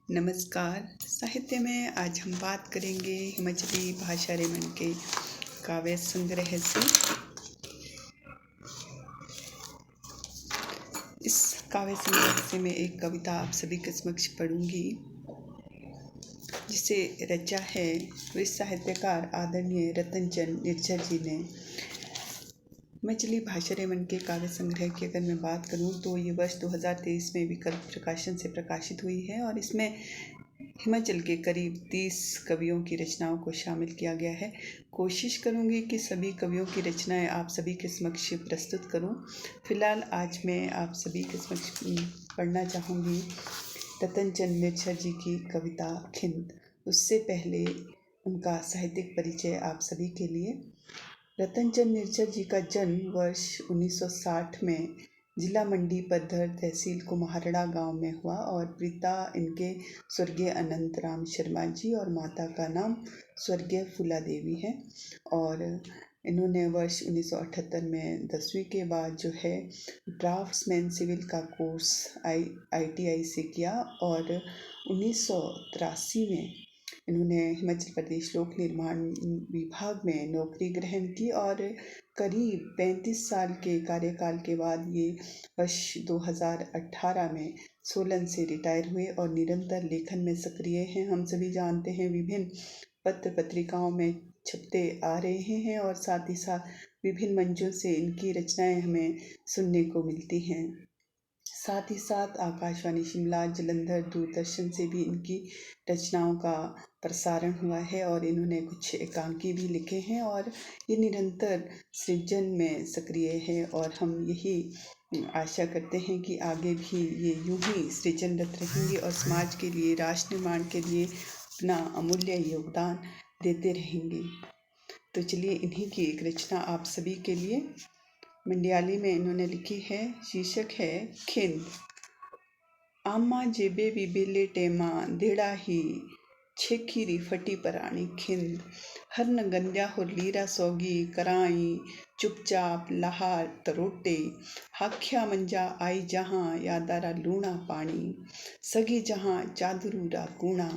नमस्कार। साहित्य में आज हम बात करेंगे हिमाचली भाषा रेमन के काव्य संग्रह से। इस काव्य संग्रह से मैं एक कविता आप सभी के समक्ष पढ़ूंगी, जिसे रचा है विश्व साहित्यकार आदरणीय रतनचंद निर्झर जी ने। हिमाचली भाषा रेमन के काव्य संग्रह की अगर मैं बात करूं तो ये वर्ष 2023 में विकल्प प्रकाशन से प्रकाशित हुई है और इसमें हिमाचल के करीब 30 कवियों की रचनाओं को शामिल किया गया है। कोशिश करूंगी कि सभी कवियों की रचनाएं आप सभी के समक्ष प्रस्तुत करूं। फिलहाल आज मैं आप सभी के समक्ष पढ़ना चाहूँगी रतनचंद निर्झर जी की कविता खिंद। उससे पहले उनका साहित्यिक परिचय आप सभी के लिए। रतनचंद निर्झर जी का जन्म वर्ष 1960 में जिला मंडी पद्धर तहसील कुम्हारड़ा गांव में हुआ और पिता इनके स्वर्गीय अनंत राम शर्मा जी और माता का नाम स्वर्गीय फूला देवी है। और इन्होंने वर्ष 1978 में 10वीं के बाद जो है ड्राफ्ट्समैन सिविल का कोर्स ITI से किया और 1983 में इन्होंने हिमाचल प्रदेश लोक निर्माण विभाग में नौकरी ग्रहण की और करीब 35 साल के कार्यकाल के बाद ये वर्ष 2018 में सोलन से रिटायर हुए और निरंतर लेखन में सक्रिय हैं। हम सभी जानते हैं विभिन्न पत्र पत्रिकाओं में छपते आ रहे हैं और साथ ही साथ विभिन्न मंचों से इनकी रचनाएं हमें सुनने को मिलती हैं। साथ ही साथ आकाशवाणी शिमला, जालंधर, दूरदर्शन से भी इनकी रचनाओं का प्रसारण हुआ है और इन्होंने कुछ एकांकी भी लिखे हैं और ये निरंतर सृजन में सक्रिय है और हम यही आशा करते हैं कि आगे भी ये यूं ही सृजनरत रहेंगे और समाज के लिए, राष्ट्र निर्माण के लिए अपना अमूल्य योगदान देते रहेंगे। तो चलिए इन्हीं की एक रचना आप सभी के लिए मंडियाली में इन्होंने लिखी है। शीर्षक है खिंद। आमा जेबे बिबेले टेमा देड़ा ही छेखीरी फटी परानी खिंद। हर न गंद्या हो लीरा सोगी कराई चुपचाप लहार तरोटे। हाख्या मंजा आई जहाँ यादारा लूणा पानी। सगी जहाँ चादरूरा कूणा।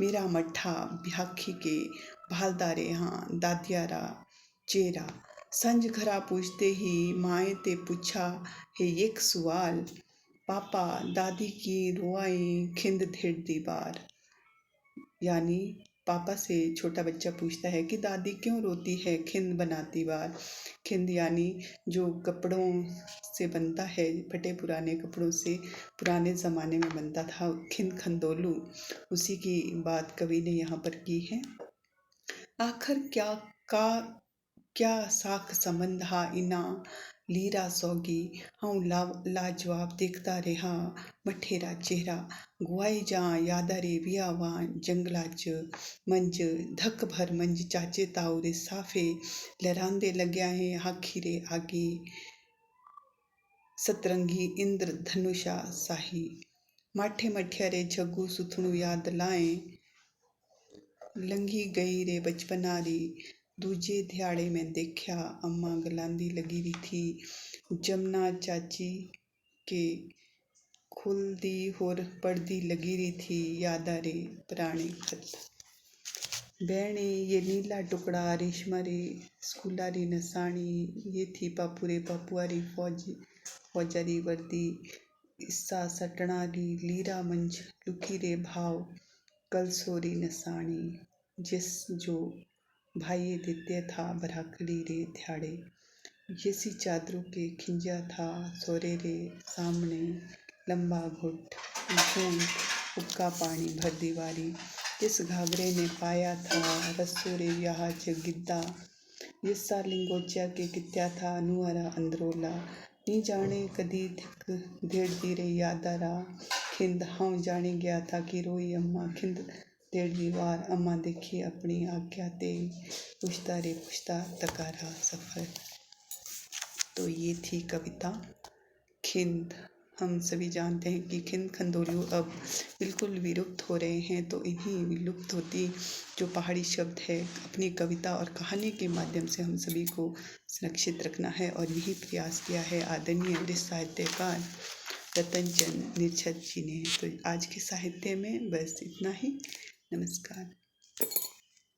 मेरा मट्ठा भ्याखी के भालदारे यहाँ दादियारा चेरा। संज घरा पूछते ही माए ते पूछा है एक सवाल। पापा दादी की रुआई खिंद धेड़ दीवार। यानी पापा से छोटा बच्चा पूछता है कि दादी क्यों रोती है खिंद बनाती बार। खिंद यानी जो कपड़ों से बनता है, फटे पुराने कपड़ों से पुराने ज़माने में बनता था खिंद खंदोलू, उसी की बात कवि ने यहाँ पर की है। आखिर क्या साख संबंध हा इना लीरा सोगी। हूँ लाजवाब देखता रहा मठेरा चेहरा। गुआई जा यादा रे बियावान जंगला च मंज धक भर मंज चाचे ताऊ रे साफे लहरांदे लग्या है हाखी रे आगे। सतरंगी इंद्र धनुषा साही माठे मठिया रे जग्गू सुथणु याद लाए। लंघी गई रे बचपना री दूजे ध्याड़े में देखा अम्मा गलांदी लगी रही थी। जमुना चाची के खुलदी होर पड़दी लगी रही थी यादा रे पुराने खत। बहने ये नीला टुकड़ा रेशमा रे स्कूला री नसानी। ये थी पापू रे पापुआ री फौजारी वर्दी। इस्सा सटना री लीरा मंज लुकी रे भाव कलसोरी नसानी। जिस जो भाई दित्य था भराकड़ी रे ध्याड़े। येसी चादरों के खिंजा था सोरे रे सामने। लंबा घुट झूठ उबका पानी भर दीवारी। जिस घाघरे ने पाया था रसोरे यहाँ च गिद्दा। येसा लिंगोचा के कित्या था नुअरा अंदरोला। नी जाने कदी थिक धेड़ दी रे यादारा खिंद। हाँ जाने गया था कि रोई अम्मा खिंद धेड़ दीवार। अम्मा देखी अपनी आज्ञा ते पुछता रे पुछता तकारा सफ़र। तो ये थी कविता खिंद। हम सभी जानते हैं कि खिंद खंदोलू अब बिल्कुल विलुप्त हो रहे हैं, तो इन्हीं विलुप्त होती जो पहाड़ी शब्द है अपनी कविता और कहानी के माध्यम से हम सभी को सुरक्षित रखना है और यही प्रयास किया है आदरणीय वरिष्ठ साहित्यकार रतनचंद निर्छल जी ने। तो आज के साहित्य में बस इतना ही। नमस्कार।